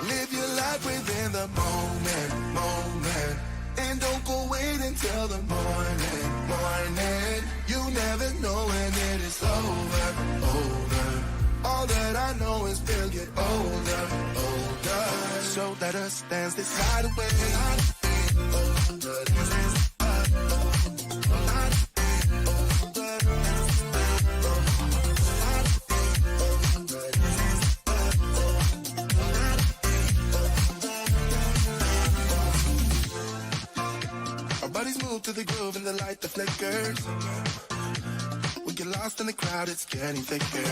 Live your life within the moment, moment. And don't go wait until the morning, morning. You never know when it is over, over. All that I know is we'll get older, older. So let us dance this night away. Our bodies move to the groove and the light that flickers. We get lost in the crowd, it's getting thicker.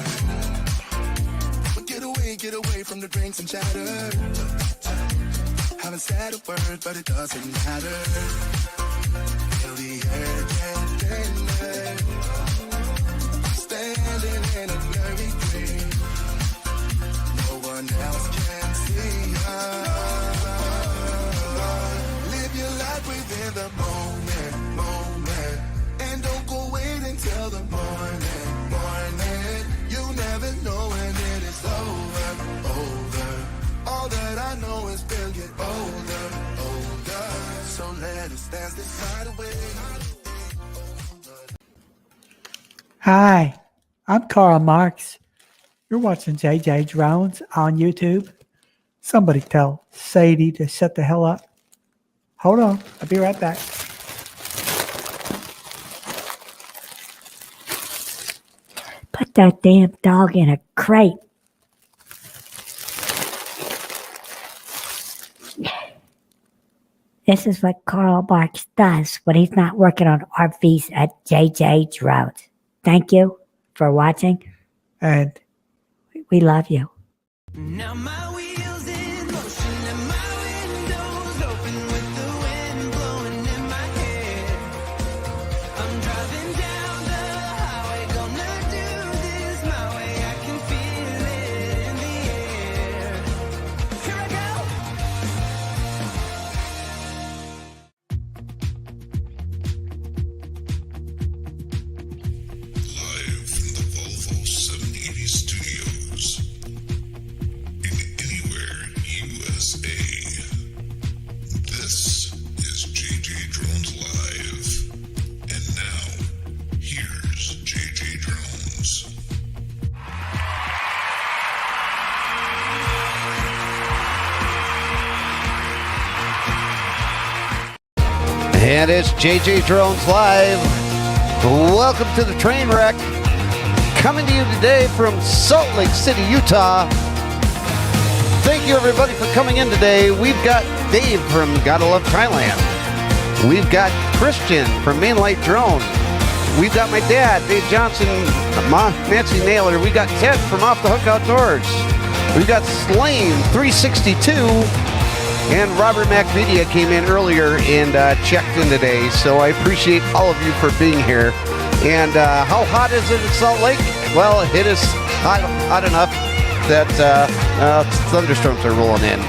Get away from the drinks and chatter. Haven't said a word, but it doesn't matter. Feel the air get thinner. Standing in a blurry dream. No one else can see us. Live your life within the moment, moment. And don't go wait until the morning, morning. You never know when it is over, over. All that I know is we'll get older, older. So let us dance this night away. Hi, I'm Karl Marx. You're watching JJDrones on YouTube. Somebody tell Sadie to shut the hell up. Hold on, I'll be right back. Put that damn dog in a crate. This is what Karl Marx does when he's not working on RVs at JJDrones. Thank you for watching, and we love you. Now my wheels in motion and my windows open with the wind blowing in my hair. I'm driving down the highway, gonna do this my way. I can feel it in the air. Here I go. Live from the Volvo 780 studios in anywhere USA. This is JJ Drones Live. And now, here's JJ Drones. And it's JJ Drones Live. Welcome to the train wreck. Coming to you today from Salt Lake City, Utah. Thank you everybody for coming in today. We've got Dave from Gotta Love Thailand. We've got Christian from Mainlight Drone. We've got my dad, Dave Johnson, Nancy Naylor. We got Ted from Off the Hook Outdoors. We've got Slane 362. And Robert MacVidia came in earlier and checked in today, so I appreciate all of you for being here. And how hot is it in Salt Lake? Well, it is hot enough that thunderstorms are rolling in.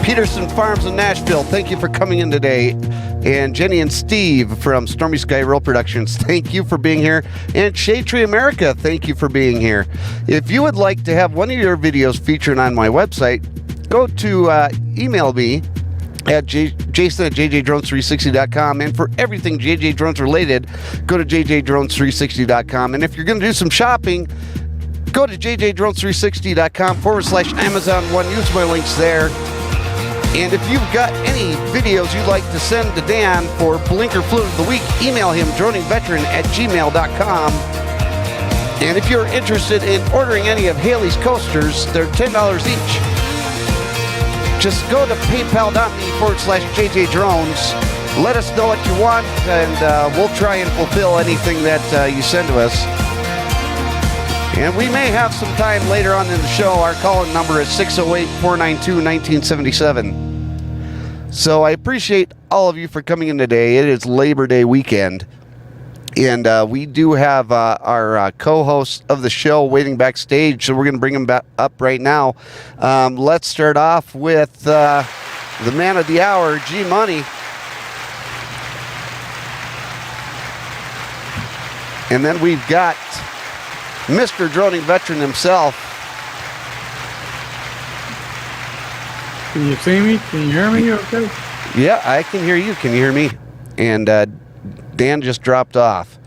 Peterson Farms in Nashville, thank you for coming in today. And Jenny and Steve from Stormy Sky Roll Productions, thank you for being here. And Shade Tree America, thank you for being here. If you would like to have one of your videos featured on my website, go to email me at Jason at JJDrones360.com. And for everything JJ Drones related, go to JJDrones360.com. And if you're going to do some shopping, go to JJDrones360.com/Amazon One. Use my links there. And if you've got any videos you'd like to send to Dan for Blinker Fluid of the Week, email him droningveteran@gmail.com. And if you're interested in ordering any of Haley's coasters, they're $10 each. Just go to paypal.me/JJDrones. Let us know what you want, and we'll try and fulfill anything that you send to us. And we may have some time later on in the show. Our call-in number is 608-492-1977. So I appreciate all of you for coming in today. It is Labor Day weekend. And we do have our co-host of the show waiting backstage, so we're going to bring him back up right now. Let's start off with the man of the hour, G Money. And then we've got Mr. Droning Veteran himself. Can you see me? Can you hear me? Okay. Yeah, I can hear you. Can you hear me? And Dan just dropped off.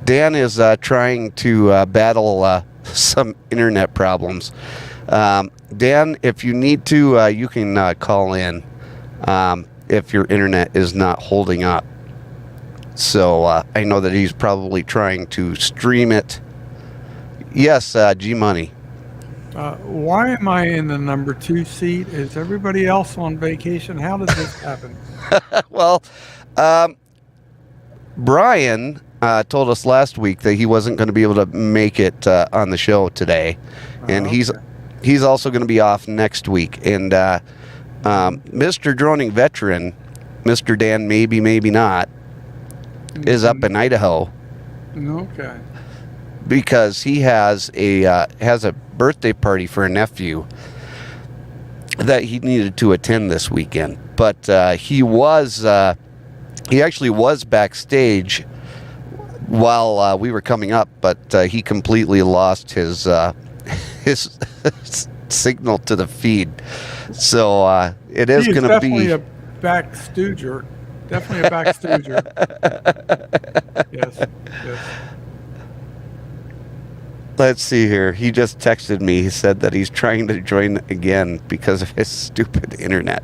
Dan is trying to battle some internet problems. Dan, if you need to, you can call in if your internet is not holding up. So I know that he's probably trying to stream it. Yes, G-Money. Why am I in the number 2 seat? Is everybody else on vacation? How did this happen? Well, Brian told us last week that he wasn't going to be able to make it on the show today, and okay. he's also going to be off next week. And Mr. Droning Veteran, Mr. Dan Maybe Maybe Not, is up in Idaho Okay. because he has a birthday party for a nephew that he needed to attend this weekend. But he actually was backstage while we were coming up, but he completely lost his signal to the feed. So it is going to be definitely a back stooger. Definitely a back stooger. Yes. Let's see here. He just texted me. He said that he's trying to join again because of his stupid internet.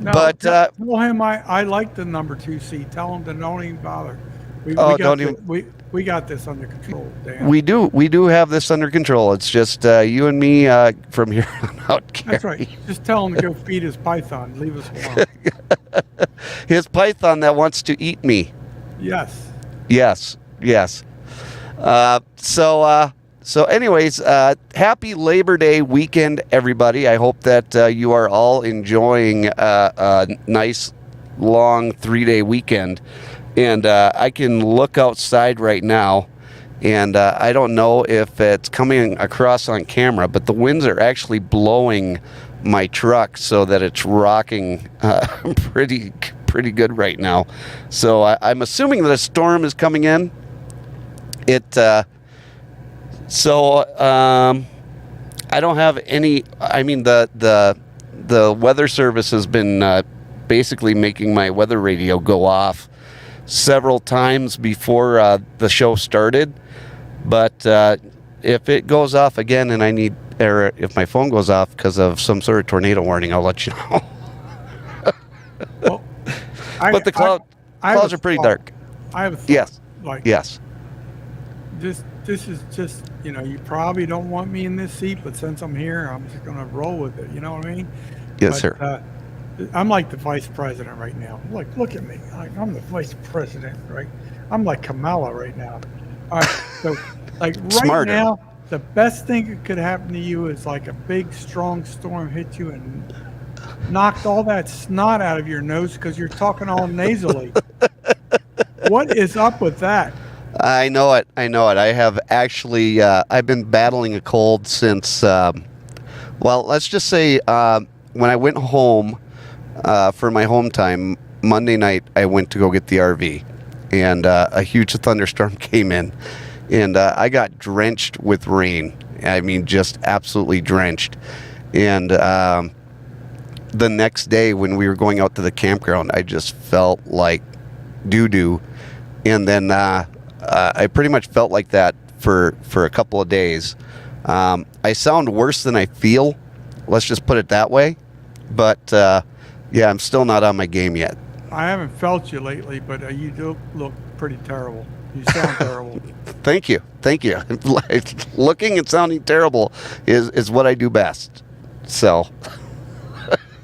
No, But tell him I like the number 2 seat. Tell him to don't even bother. We got this under control, Dan. we do have this under control. It's just you and me from here on out. Gary. That's right. Just tell him to go feed his python. Leave us alone. His python that wants to eat me. Yes. Yes. So anyways, happy Labor Day weekend, everybody. I hope that you are all enjoying a nice, long 3-day weekend. And I can look outside right now, and I don't know if it's coming across on camera, but the winds are actually blowing my truck so that it's rocking pretty good right now. So I'm assuming that a storm is coming in. I don't have any. I mean, the weather service has been basically making my weather radio go off several times before the show started. But if it goes off again, and if my phone goes off because of some sort of tornado warning, I'll let you know. Well, But the clouds are pretty dark. I have a thought. Yes. Like, Yes. This is just, you probably don't want me in this seat, but since I'm here, I'm just going to roll with it. You know what I mean? Yes, sir. I'm like the vice president right now. Like, look at me. I'm the vice president, right? I'm like Kamala right now. All right. So, like, right Smarter. now, the best thing that could happen to you is like a big, strong storm hit you and knocked all that snot out of your nose because you're talking all nasally. What is up with that? I know it. I have actually, I've been battling a cold since, let's just say when I went home for my home time, Monday night, I went to go get the RV, and a huge thunderstorm came in, and I got drenched with rain. I mean, just absolutely drenched. And the next day when we were going out to the campground, I just felt like doo-doo. And then I pretty much felt like that for a couple of days. I sound worse than I feel. Let's just put it that way. But yeah, I'm still not on my game yet. I haven't felt you lately, but you do look pretty terrible. You sound terrible. Thank you. Looking and sounding terrible is what I do best. So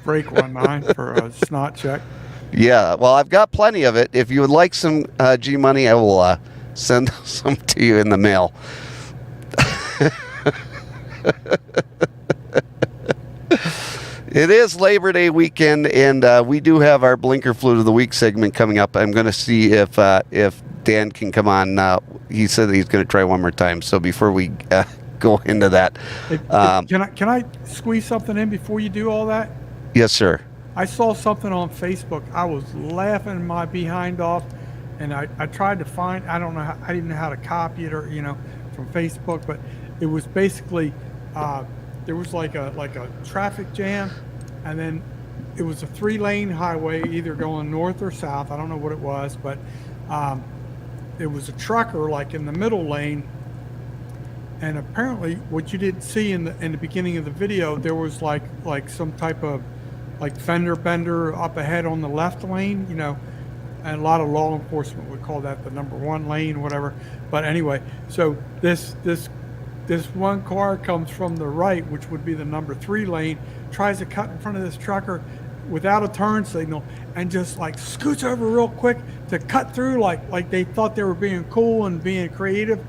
Break 1-9 for a snot check. yeah, well, I've got plenty of it. If you would like some G-Money, I will send some to you in the mail. It is Labor Day weekend, and we do have our Blinker Flute of the Week segment coming up. I'm going to see if Dan can come on. He said that he's going to try one more time. So before we go into that, Can I squeeze something in before you do all that? yes, sir. I saw something on Facebook. I was laughing my behind off, and I tried to find. I didn't know how to copy it or from Facebook, but it was basically there was like a traffic jam, and then it was a 3-lane highway, either going north or south. I don't know what it was, but it was a trucker like in the middle lane. And apparently, what you didn't see in the beginning of the video, there was like some type of like fender bender up ahead on the left lane, you know, and a lot of law enforcement would call that the number 1 lane or whatever. But anyway, so this one car comes from the right, which would be the number 3 lane, tries to cut in front of this trucker without a turn signal, and just like scoots over real quick to cut through, like they thought they were being cool and being creative,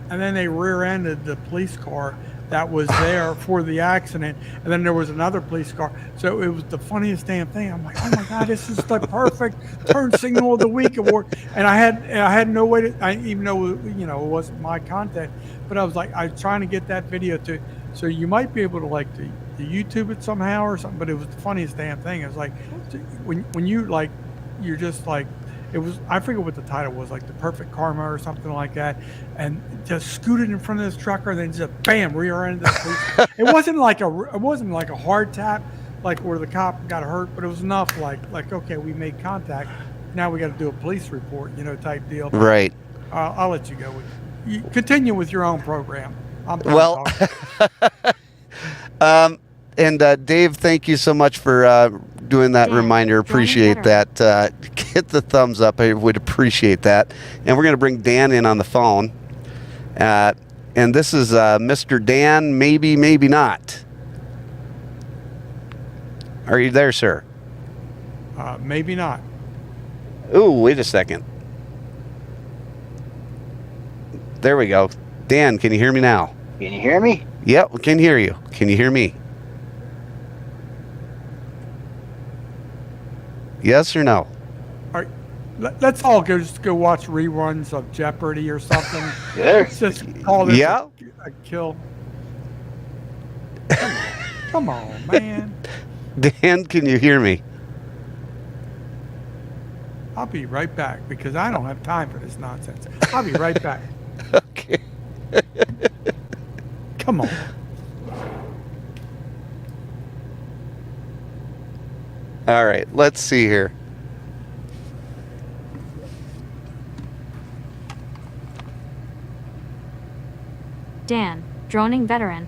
and then they rear-ended the police car that was there for the accident, and then there was another police car. So it was the funniest damn thing. I'm like, oh my god, this is the perfect turn signal of the week award. And I had no way to, even though it wasn't my content, but I was trying to get that video to, so you might be able to like to YouTube it somehow or something. But it was the funniest damn thing. It was like when you like, you're just like, it was, I forget what the title was, like the perfect karma or something like that, and just scooted in front of this trucker, and then just bam, rear-ended the police. It wasn't like a hard tap, like where the cop got hurt, but it was enough, like okay, we made contact. Now we got to do a police report, type deal. Right. I'll let you go with. You continue with your own program. I'm done Well, talking. and Dave, thank you so much for doing that Yeah, reminder. Appreciate that. Hit the thumbs up. I would appreciate that. And we're going to bring Dan in on the phone. And this is Mr. Dan, maybe, maybe not. Are you there, sir? Maybe not. Ooh, wait a second. There we go. Dan, can you hear me now? Can you hear me? Yep, we can hear you. Can you hear me? Yes or no? All right, let's all just go watch reruns of Jeopardy or something. There. Let's just call this Yeah. a kill. Come on, man. Dan, can you hear me? I'll be right back because I don't have time for this nonsense. I'll be right back. Okay. Come on. All right, let's see here. Dan, droning veteran.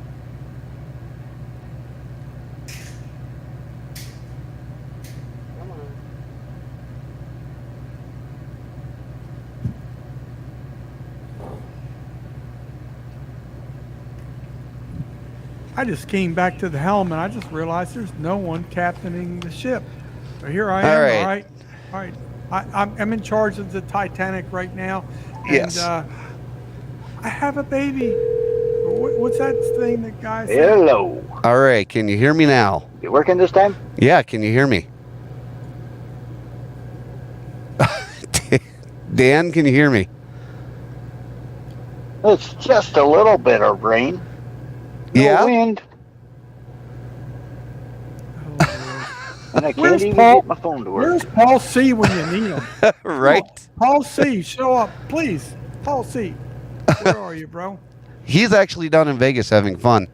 I just came back to the helm and I just realized there's no one captaining the ship. So here I am. All All right. I'm in charge of the Titanic right now. And, Yes. I have a baby. What's that thing that guy said? Hello. All right, can you hear me now? You working this time? Yeah, can you hear me? Dan, can you hear me? It's just a little bit of rain. No Yeah? wind. And I can't Where's even Paul? get my phone to work. Where's Paul C when you need him? Right? Paul C, show up, please. Paul C, where are you, bro? He's actually down in Vegas having fun.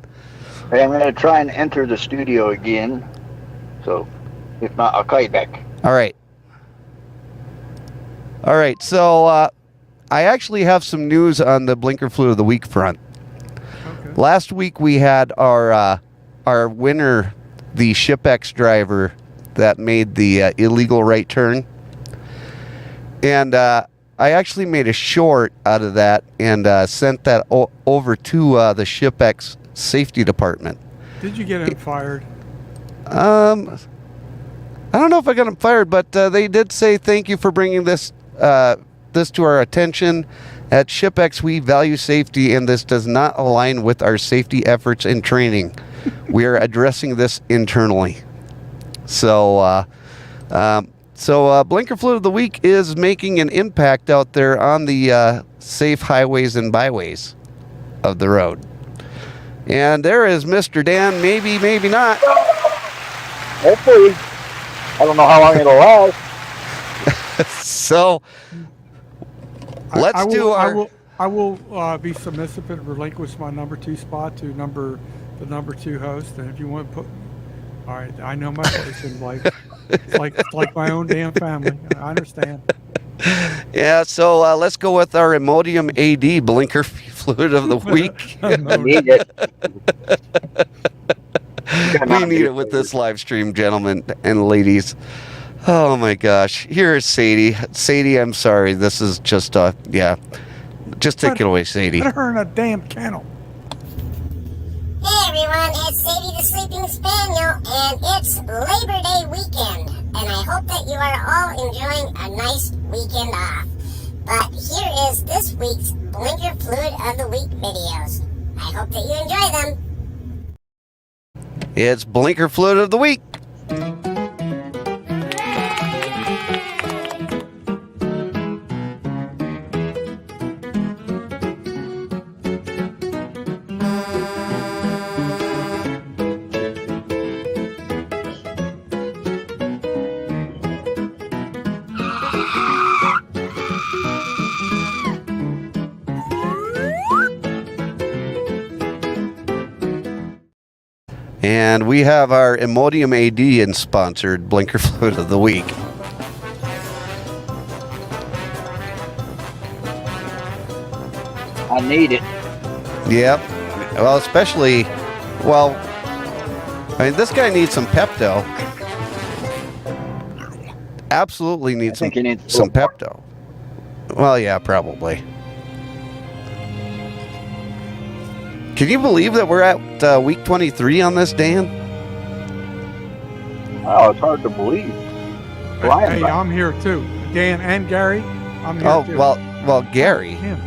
Hey, I'm going to try and enter the studio again. So, if not, I'll call you back. All right. All right, so I actually have some news on the Blinker Flu of the Week front. Okay. Last week we had our winner, the ShipX driver that made the illegal right turn. And I actually made a short out of that and sent that over to the ShipX safety department. Did you get him fired? I don't know if I got him fired, but they did say thank you for bringing this to our attention. At ShipX, we value safety, and this does not align with our safety efforts and training. We are addressing this internally. So, Blinker Flu of the Week is making an impact out there on the safe highways and byways of the road. And there is Mr. Dan, maybe, maybe not. Hopefully. I don't know how long it'll last. So, let's I will, do our... I will be submissive and relinquish my number 2 spot to the number 2 host. And if you want to All right, I know my place in life. It's like my own damn family. I understand. Yeah, so let's go with our Imodium AD blinker fluid of the week. I need it. We need it with this live stream, gentlemen and ladies. Oh my gosh. Here is Sadie. Sadie, I'm sorry. This is just, yeah. Just take it away, Sadie. Put her in a damn kennel. Hey everyone, it's Sadie the Sleeping Spaniel, and it's Labor Day weekend, and I hope that you are all enjoying a nice weekend off. But here is this week's Blinker Fluid of the Week videos. I hope that you enjoy them. It's Blinker Fluid of the Week. And we have our Imodium AD sponsored Blinker Fluid of the Week. I need it. Yep. Well, especially, well, I mean, this guy needs some Pepto. Absolutely needs I think he needs some Pepto. Well, yeah, probably. Can you believe that we're at week 23 on this, Dan? Oh, it's hard to believe. Flying Hey, by. I'm here too. Dan and Gary, I'm here Oh, too. well, Gary. Him.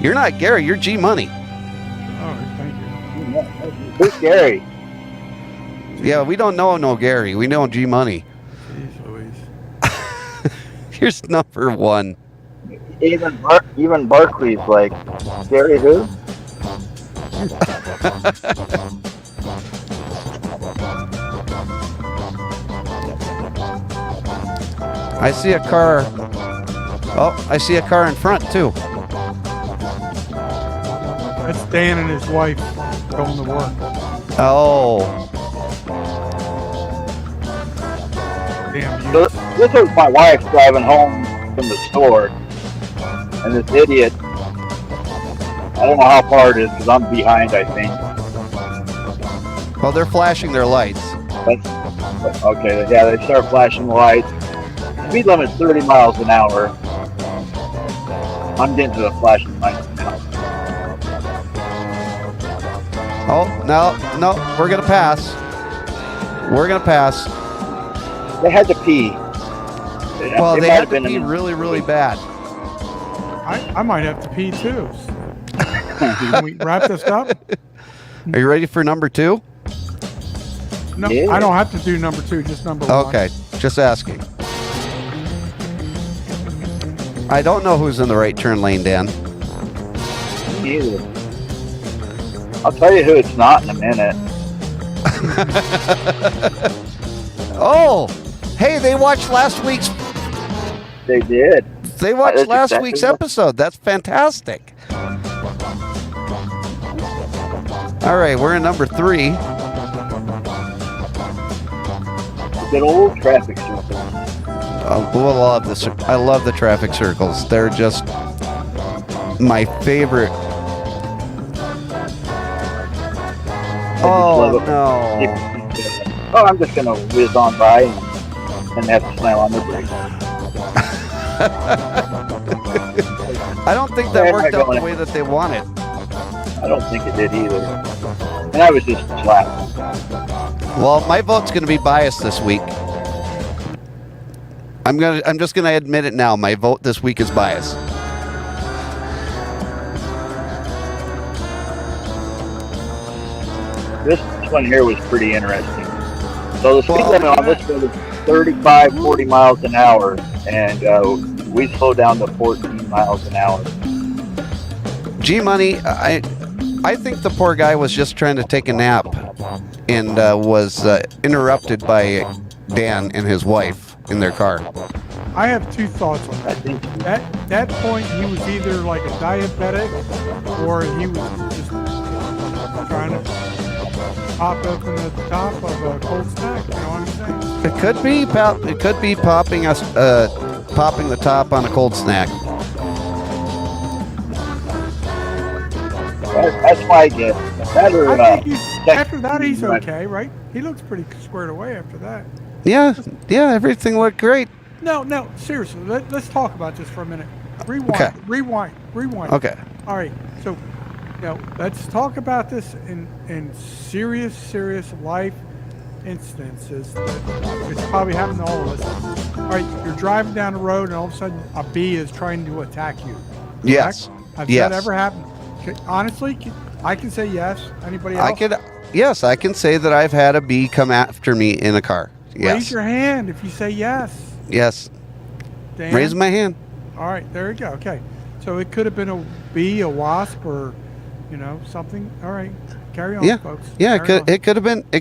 You're not Gary, you're G Money. Oh, thank you. Who's Gary? Yeah, we don't know no Gary. We know G Money. Jeez Louise. Here's number one. Even Barkley's like, Gary who? I see a car. Oh, I see a car in front too. That's Dan and his wife going to work. Oh, Damn you. So this was my wife driving home from the store, and this idiot, I don't know how far it is because I'm behind, I think. well, they're flashing their lights. Okay, yeah, they start flashing lights. Speed limit's 30 miles an hour. I'm getting to the flashing lights now. Oh, no, we're gonna pass. We're gonna pass. They had to pee. Well, they might had have to been be in- really, really bad. I might have to pee too. Can we wrap this up? Are you ready for number two? No, Yeah. I don't have to do number two, just number one. Okay, just asking. I don't know who's in the right turn lane, Dan. Me either. I'll tell you who it's not in a minute. Oh, hey, they watched last week's. They did. They watched That's last exactly week's what- episode. That's fantastic. All right, we're in number 3. Good old traffic circle. We'll love this. I love the traffic circles. They're just my favorite. Oh no! Oh, I'm just gonna whiz on by and have to slam on the brakes. I don't think Yeah, that worked out going- the way that they wanted. I don't think it did either. And I was just flat. Well, my vote's going to be biased this week. I'm just gonna admit it now. My vote this week is biased. This one here was pretty interesting. So the speed Well- limit on this road is 35, 40 miles an hour, and we slowed down to 14 miles an hour. G Money, I think the poor guy was just trying to take a nap and was interrupted by Dan and his wife in their car. I have two thoughts on I that. think At that point, he was either like a diabetic or he was just trying to pop open the top of a cold snack. You know what I'm saying? It could be popping us popping the top on a cold snack. That's my guess. Better, I think after that, he's okay, right? He looks pretty squared away after that. Yeah, everything looked great. No, seriously. Let's talk about this for a minute. Rewind. Okay. Rewind. Okay. All right. So, let's talk about this in serious life instances. It's probably happened to all of us. All right, you're driving down the road and all of a sudden a bee is trying to attack you. Correct? Yes. Has Yes. that ever happened? Honestly, I can say yes. Anybody else? Yes, I can say that I've had a bee come after me in a car. Yes. Raise your hand if you say yes. Yes. Dan? Raise my hand. All right, there you go. Okay. So it could have been a bee, a wasp, or something. All right. Carry on, folks. Yeah, Carry on. it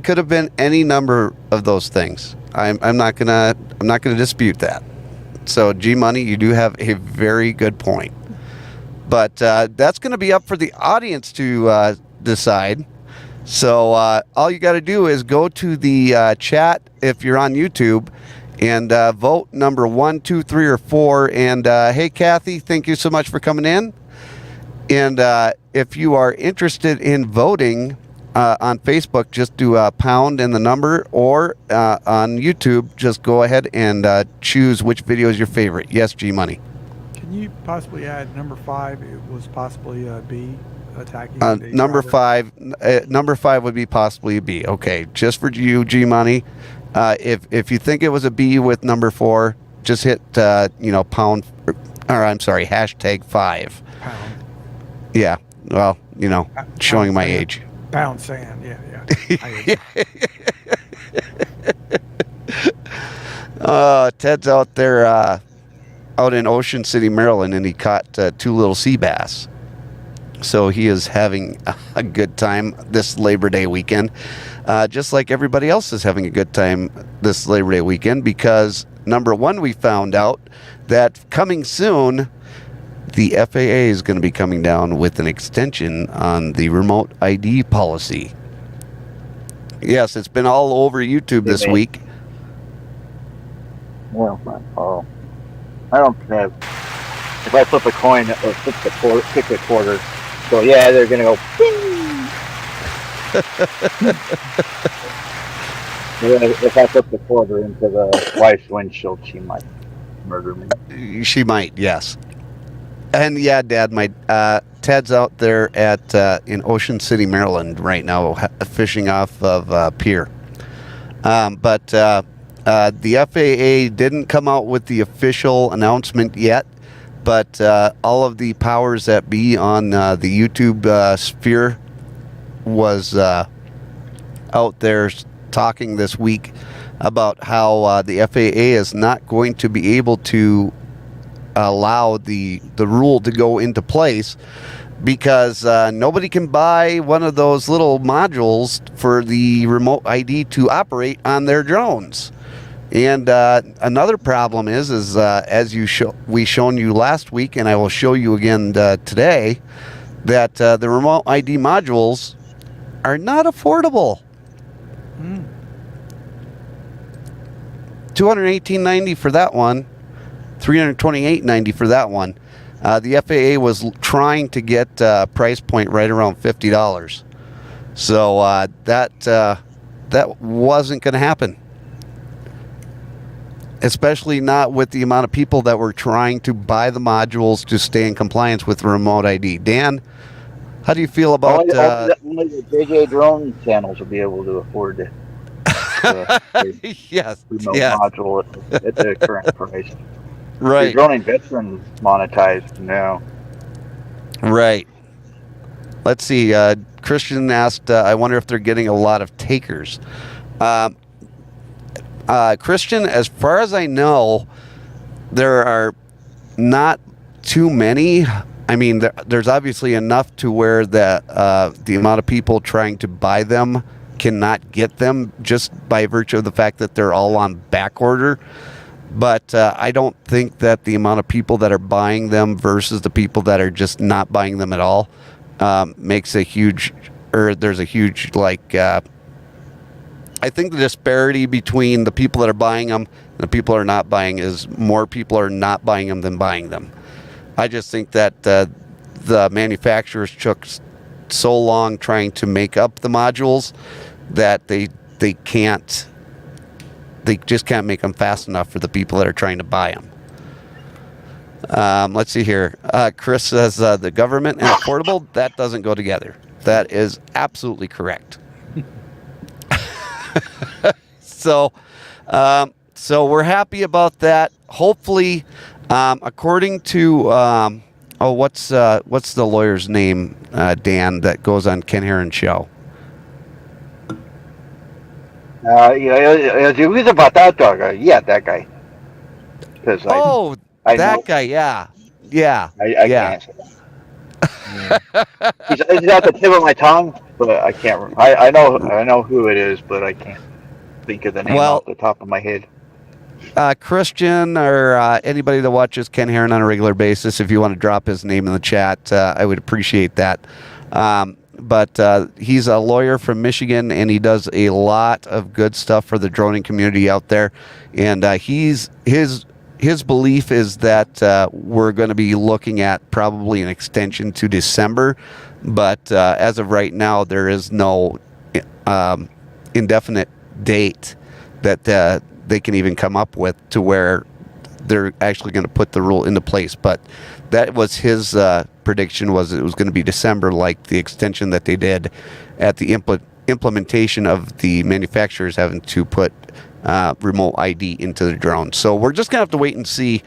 could have been any number of those things. I'm not gonna dispute that. So G Money, you do have a very good point. But that's going to be up for the audience to decide. So all you got to do is go to the chat if you're on YouTube and vote number 1, 2, 3, or 4. And hey, Kathy, thank you so much for coming in. And if you are interested in voting on Facebook, just do a pound and the number, or on YouTube, just go ahead and choose which video is your favorite. Yes, G Money. Can you possibly add number 5? It was possibly a bee attacking. Number 5 would be possibly a bee. Okay, just for you, G Money. If you think it was a bee with number 4, just hit pound, or I'm sorry, hashtag 5. Pound. Yeah. Well, showing my sand. age. Pound sand. Yeah. Ted's out there out in Ocean City, Maryland, and he caught 2 little sea bass. So he is having a good time this Labor Day weekend, just like everybody else is having a good time this Labor Day weekend, because number 1, we found out that coming soon, the FAA is going to be coming down with an extension on the remote ID policy. Yes, it's been all over YouTube this week. Well, I don't have. If I flip a coin or pick a quarter, so yeah, they're gonna go. If I flip the quarter into the wife's windshield, she might murder me. She might, yes. And yeah, Dad, Ted's out there at in Ocean City, Maryland right now, fishing off of pier. But the FAA didn't come out with the official announcement yet, but all of the powers that be on the YouTube sphere was out there talking this week about how the FAA is not going to be able to allow the rule to go into place, because nobody can buy one of those little modules for the remote ID to operate on their drones. And another problem is as we shown you last week, and I will show you again today, that the remote ID modules are not affordable. $218.90 for that one, $328.90 for that one. The FAA was trying to get price point right around $50, so that wasn't going to happen. Especially not with the amount of people that were trying to buy the modules to stay in compliance with remote ID. Dan, how do you feel about... Only the JJDrones channels will be able to afford it. Yes. Remote Yeah. module at the current price. Right. The Droning Veterans monetized now. Right. Let's see. Christian asked, I wonder if they're getting a lot of takers. Christian, as far as I know, there are not too many. I mean, there's obviously enough to where the amount of people trying to buy them cannot get them, just by virtue of the fact that they're all on back order. But I don't think that the amount of people that are buying them versus the people that are just not buying them at all makes a huge or there's a huge, like, I think the disparity between the people that are buying them and the people that are not buying is more people are not buying them than buying them. I just think that the manufacturers took so long trying to make up the modules that they just can't make them fast enough for the people that are trying to buy them. Let's see here. Chris says the government and affordable, that doesn't go together. That is absolutely correct. So we're happy about that. Hopefully, according to what's the lawyer's name, Dan, that goes on Ken Herron's show? Yeah, who's about that dog? Yeah, that guy. Because I that know, guy, yeah. I can't say that. He's at the tip of my tongue, but I can't remember. I know who it is, but I can't think of the name off the top of my head. Christian or anybody that watches Ken Herron on a regular basis, if you want to drop his name in the chat, I would appreciate that. But he's a lawyer from Michigan, and he does a lot of good stuff for the droning community out there. And his belief is that we're going to be looking at probably an extension to December. But as of right now, there is no indefinite date that they can even come up with to where they're actually going to put the rule into place. But that was his prediction, was it was going to be December, like the extension that they did at the implementation of the manufacturers having to put remote ID into the drone. So we're just going to have to wait and see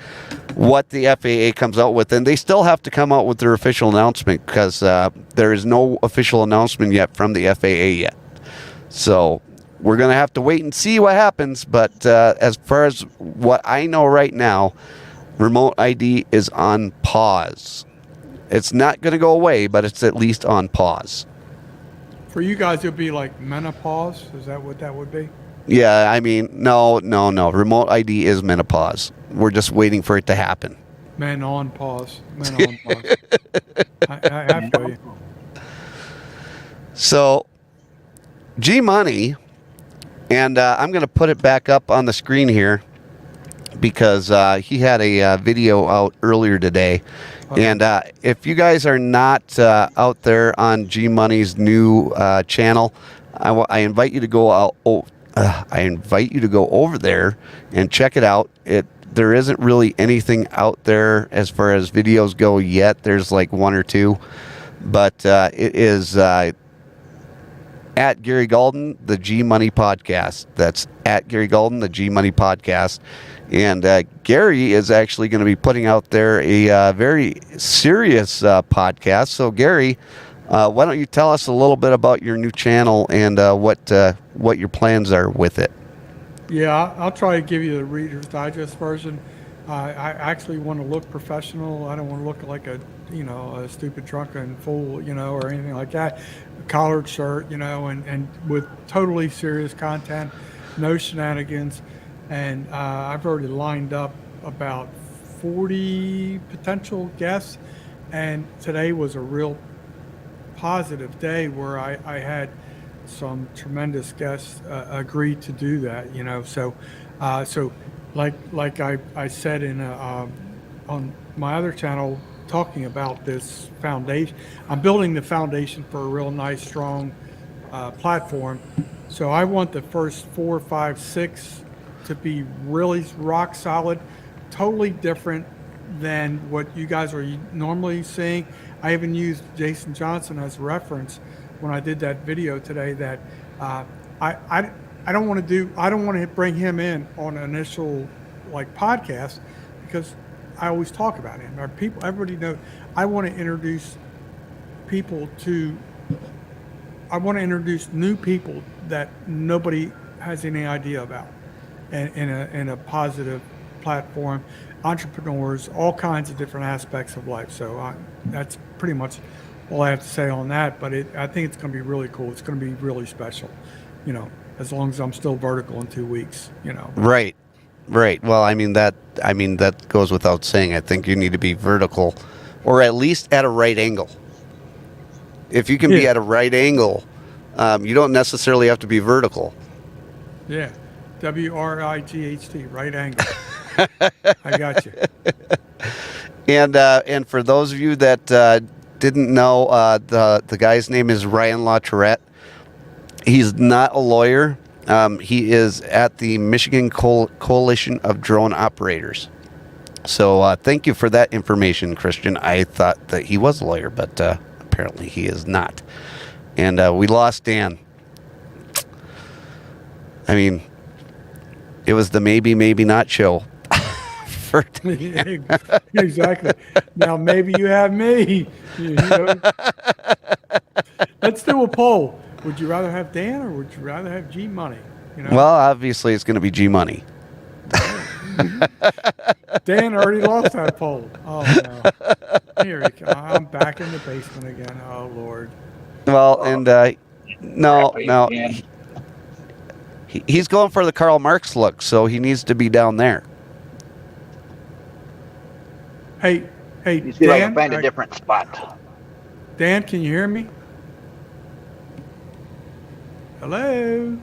what the FAA comes out with. And they still have to come out with their official announcement, because there is no official announcement yet from the FAA yet. So we're going to have to wait and see what happens. But as far as what I know right now, remote ID is on pause. It's not going to go away, but it's at least on pause. For you guys, it'll be like menopause. Is that what that would be? Yeah, I mean, no. Remote ID is menopause. We're just waiting for it to happen. Men on pause. Men on pause. I feel you. So, G Money, and I'm going to put it back up on the screen here, because he had a video out earlier today. Okay. And if you guys are not out there on G Money's new channel, I invite you to go out. I invite you to go over there and check it out. There isn't really anything out there as far as videos go yet. There's like one or two, but it is at Gary Golden, the G Money Podcast. That's at Gary Golden, the G Money Podcast. And Gary is actually going to be putting out there a very serious podcast. So Gary, why don't you tell us a little bit about your new channel and what your plans are with it? Yeah, I'll try to give you the Reader's Digest version. I actually want to look professional. I don't want to look like a stupid drunken fool, or anything like that. A collared shirt, and with totally serious content, no shenanigans. And I've already lined up about 40 potential guests. And today was a real positive day where I had some tremendous guests agree to do that, So like I said on my other channel, talking about this foundation, I'm building the foundation for a real nice, strong platform. So I want the first 4, 5, 6 to be really rock solid, totally different than what you guys are normally seeing. I even used Jason Johnson as reference when I did that video today. That I don't want to bring him in on an initial podcast, because I always talk about him. Or everybody knows. I want to introduce new people that nobody has any idea about, and in a positive platform, entrepreneurs, all kinds of different aspects of life. So that's pretty much all I have to say on that. But I think it's going to be really cool. It's going to be really special, as long as I'm still vertical in 2 weeks, Right. Well, I mean that goes without saying. I think you need to be vertical, or at least at a right angle. if you can be at a right angle, you don't necessarily have to be vertical. Yeah. WRIGHT, right angle. I got you. And for those of you that didn't know, the guy's name is Ryan LaTourette. He's not a lawyer. He is at the Michigan Coalition of Drone Operators. So thank you for that information, Christian. I thought that he was a lawyer, but apparently he is not. And we lost Dan. I mean, it was the maybe, maybe not show. Exactly. Now maybe you have me. You know. Let's do a poll. Would you rather have Dan or would you rather have G Money? You know? Well, obviously it's going to be G Money. Dan already lost that poll. Oh no! Here he comes. I'm back in the basement again. Oh Lord. Well, and no. He's going for the Karl Marx look, so he needs to be down there. Hey, You see if I Dan. can find a different spot. Dan, can you hear me? Hello,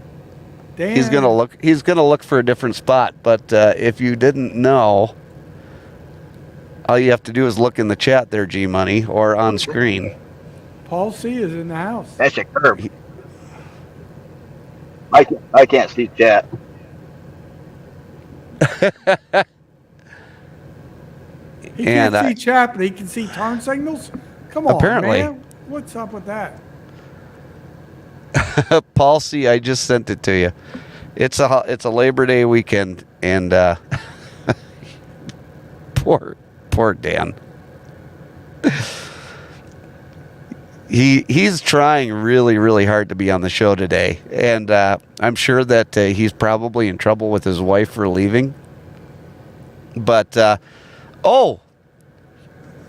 Dan. He's gonna look for a different spot. But if you didn't know, all you have to do is look in the chat there, G Money, or on screen. Paul C is in the house. That's your curb. I can't see chat. He can't see chat, but he can see turn signals. Come on, apparently. man. What's up with that? Paul C, I just sent it to you. It's a Labor Day weekend, and poor Dan. He's trying really, really hard to be on the show today, and I'm sure that he's probably in trouble with his wife for leaving. But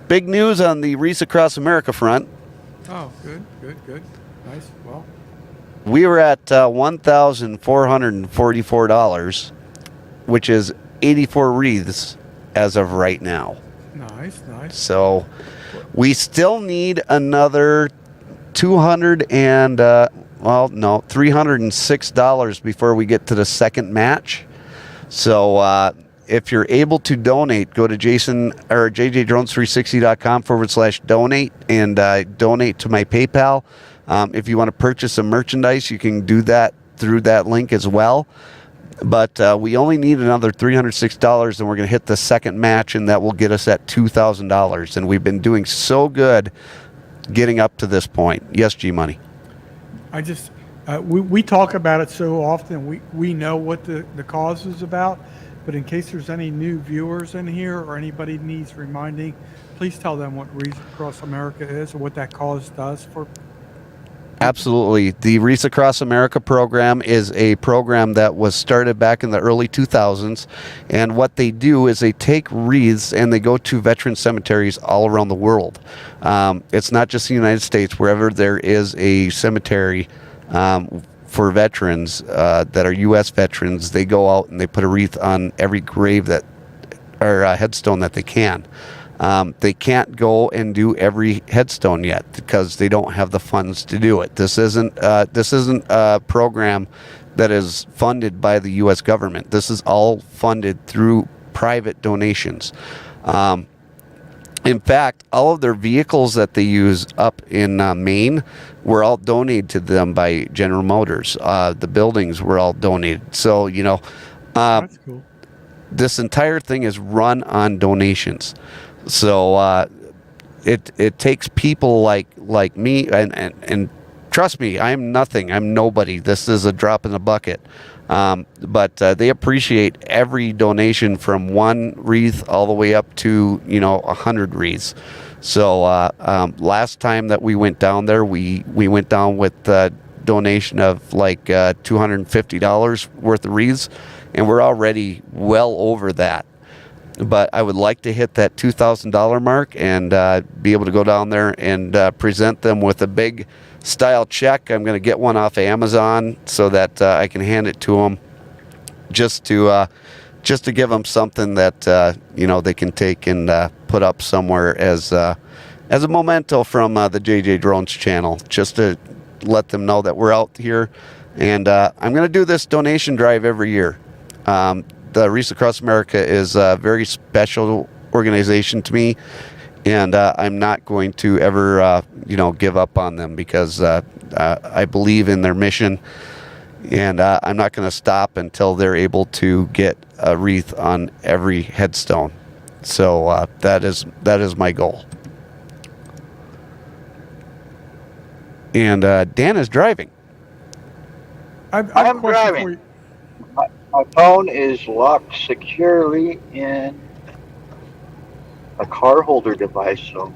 big news on the Wreaths Across America front. Oh, good. Nice. Well, We were at $1,444, which is 84 wreaths as of right now. nice. So we still need another $306 before we get to the second match. So if you're able to donate, go to JJDrones360.com/donate and donate to my PayPal. If you want to purchase some merchandise, you can do that through that link as well. But we only need another $306, and we're going to hit the second match, and that will get us at $2,000. And we've been doing so good getting up to this point. Yes, G Money. I just we talk about it so often. We know what the cause is about, but in case there's any new viewers in here or anybody needs reminding, please tell them what Wreaths Across America is or what that cause does for. Absolutely. The Wreaths Across America program is a program that was started back in the early 2000s. And what they do is they take wreaths and they go to veteran cemeteries all around the world. It's not just the United States. Wherever there is a cemetery for veterans that are U.S. veterans, they go out and they put a wreath on every grave that or headstone that they can. They can't go and do every headstone yet because they don't have the funds to do it. This isn't a program that is funded by the U.S. government. This is all funded through private donations. In fact, all of their vehicles that they use up in Maine were all donated to them by General Motors. The buildings were all donated. So, That's cool. This entire thing is run on donations. So it takes people like me and trust me, I'm nothing. I'm nobody. This is a drop in the bucket. But they appreciate every donation from one wreath all the way up to 100 wreaths. So last time that we went down there, we went down with a donation of like $250 worth of wreaths, and we're already well over that. But I would like to hit that $2,000 mark and be able to go down there and present them with a big style check. I'm going to get one off of Amazon so that I can hand it to them just to give them something that they can take and put up somewhere as as a memento from the JJ Drones channel, just to let them know that we're out here. And I'm going to do this donation drive every year. The Wreaths Across America is a very special organization to me, and I'm not going to ever, give up on them, because I believe in their mission, and I'm not going to stop until they're able to get a wreath on every headstone. So that is my goal. And Dan is driving. I'm driving. My phone is locked securely in a car holder device, so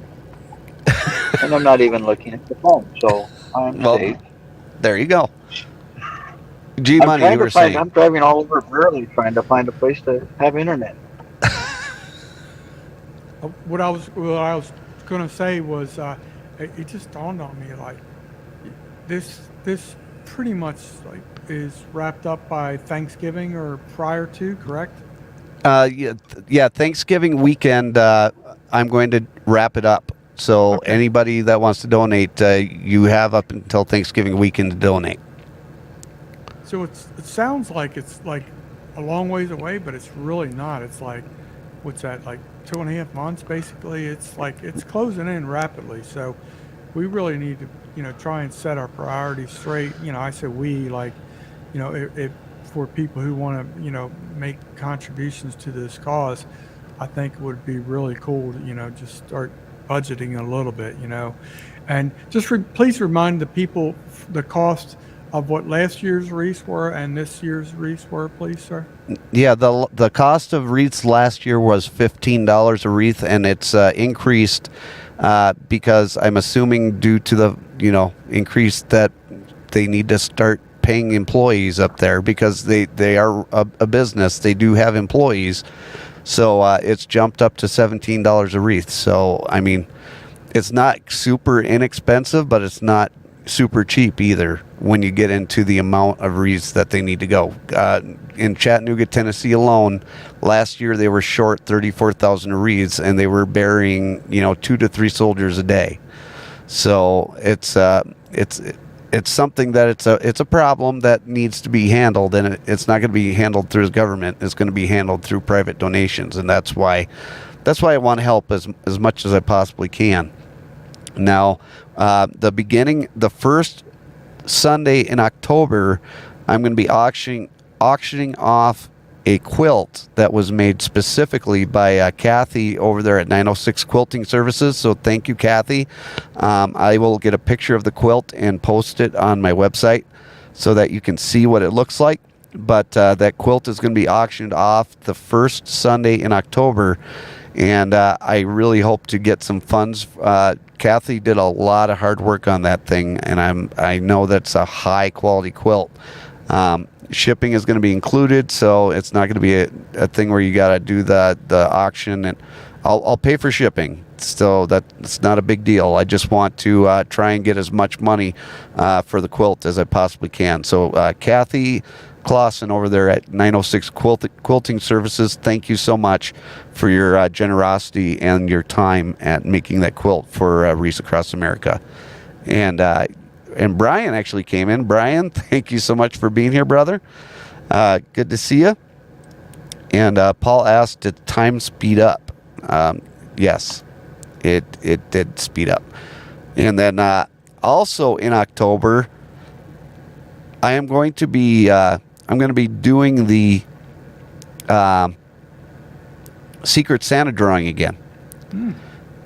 and I'm not even looking at the phone, so I'm safe. There you go. G Money, you were saying. I'm driving all over Burley trying to find a place to have internet. What I was going to say was, it just dawned on me, like, this pretty much like is wrapped up by Thanksgiving or prior to, correct? Yeah, Thanksgiving weekend, I'm going to wrap it up. So anybody that wants to donate, you have up until Thanksgiving weekend to donate. So it sounds like it's like a long ways away, but it's really not. It's like, what's that, like 2.5 months basically? It's like it's closing in rapidly. So we really need to, try and set our priorities straight. I say we, like, if for people who want to, make contributions to this cause, I think it would be really cool to, just start budgeting a little bit, and just please remind the people the cost of what last year's wreaths were and this year's wreaths were, please, sir. Yeah, the cost of wreaths last year was $15 a wreath, and it's increased because I'm assuming due to the increase that they need to start paying employees up there, because they are a business. They do have employees, so it's jumped up to $17 a wreath. So I mean, it's not super inexpensive, but it's not super cheap either when you get into the amount of wreaths that they need to go. In Chattanooga, Tennessee alone, last year they were short 34,000 wreaths, and they were burying 2 to 3 soldiers a day. So it's something that it's a problem that needs to be handled, and it's not going to be handled through the government. It's going to be handled through private donations, and that's why I want to help as much as I possibly can. Now, the first Sunday in October, I'm going to be auctioning off a quilt that was made specifically by Kathy over there at 906 Quilting Services. So thank you, Kathy. I will get a picture of the quilt and post it on my website so that you can see what it looks like. But that quilt is going to be auctioned off the first Sunday in October, and I really hope to get some funds. Kathy did a lot of hard work on that thing, and I know that's a high quality quilt. Shipping is going to be included, so it's not going to be a thing where you got to do the auction, and I'll pay for shipping. So that's not a big deal. I just want to try and get as much money for the quilt as I possibly can. So Kathy Clausen over there at 906 Quilting Services, thank you so much for your generosity and your time at making that quilt for Wreaths Across America. And Brian actually came in. Brian, thank you so much for being here, brother. Good to see you. And Paul asked, did time speed up? Yes, it did speed up. And then also in October, I'm going to be doing the Secret Santa drawing again.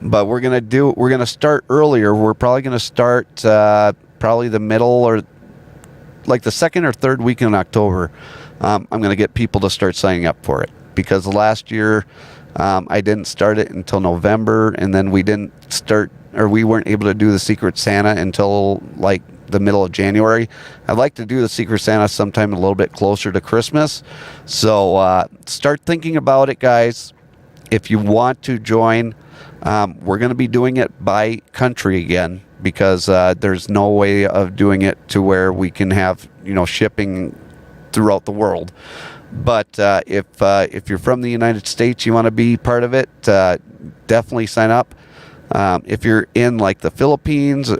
But we're gonna start earlier. We're probably gonna start probably the middle, or like the second or third week in October. I'm gonna get people to start signing up for it, because last year I didn't start it until November, and then we weren't able to do the Secret Santa until like the middle of January. I'd like to do the Secret Santa sometime a little bit closer to Christmas. So start thinking about it, guys. If you want to join, we're going to be doing it by country again, because there's no way of doing it to where we can have shipping throughout the world. But if you're from the United States, you want to be part of it, definitely sign up. If you're in like the Philippines,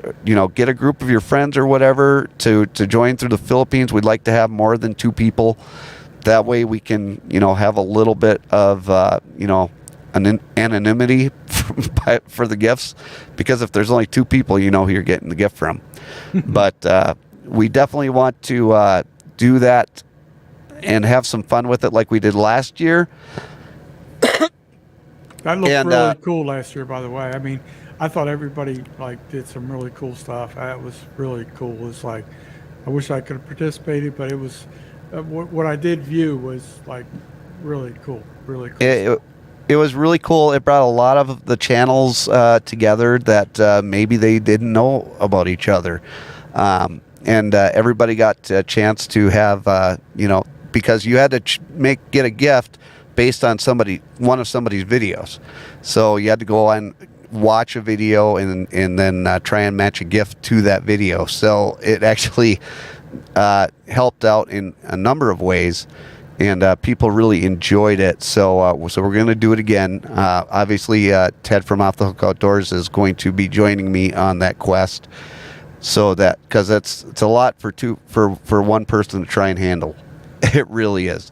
get a group of your friends or whatever to join through the Philippines. We'd like to have more than 2 people. That way we can, have a little bit of, anonymity for the gifts, because if there's only 2 people, who you're getting the gift from. But we definitely want to do that and have some fun with it like we did last year. That looked really cool last year, by the way. I mean, I thought everybody did some really cool stuff. That was really cool. It's like, I wish I could have participated, but it was what I did view was really cool, really cool. It was really cool. It brought a lot of the channels together that maybe they didn't know about each other, and everybody got a chance to have because you had to get a gift based on one of somebody's videos. So you had to go and watch a video and then try and match a gift to that video. So it actually helped out in a number of ways, and people really enjoyed it. So we're going to do it again. Obviously, Ted from Off the Hook Outdoors is going to be joining me on that quest. So because it's a lot for one person to try and handle. It really is.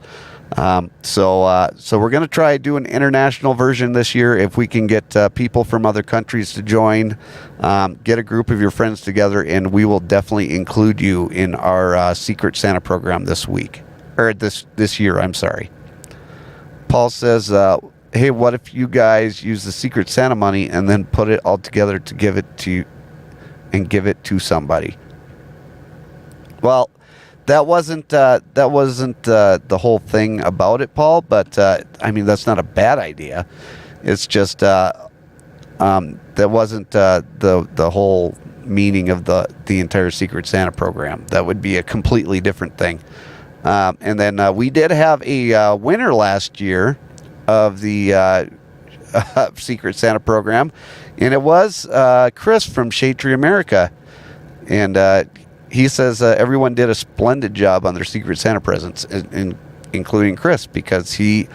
So we're going to try do an international version this year. If we can get people from other countries to join, get a group of your friends together, and we will definitely include you in our Secret Santa program this year. I'm sorry. Paul says, hey, what if you guys use the Secret Santa money and then put it all together to give it to somebody? Well, that wasn't the whole thing about it, Paul. But I mean, that's not a bad idea. It's just that wasn't the whole meaning of the entire Secret Santa program. That would be a completely different thing. And then we did have a winner last year of the Secret Santa program, and it was Chris from Shade Tree America, and he says everyone did a splendid job on their Secret Santa presents, including Chris, because he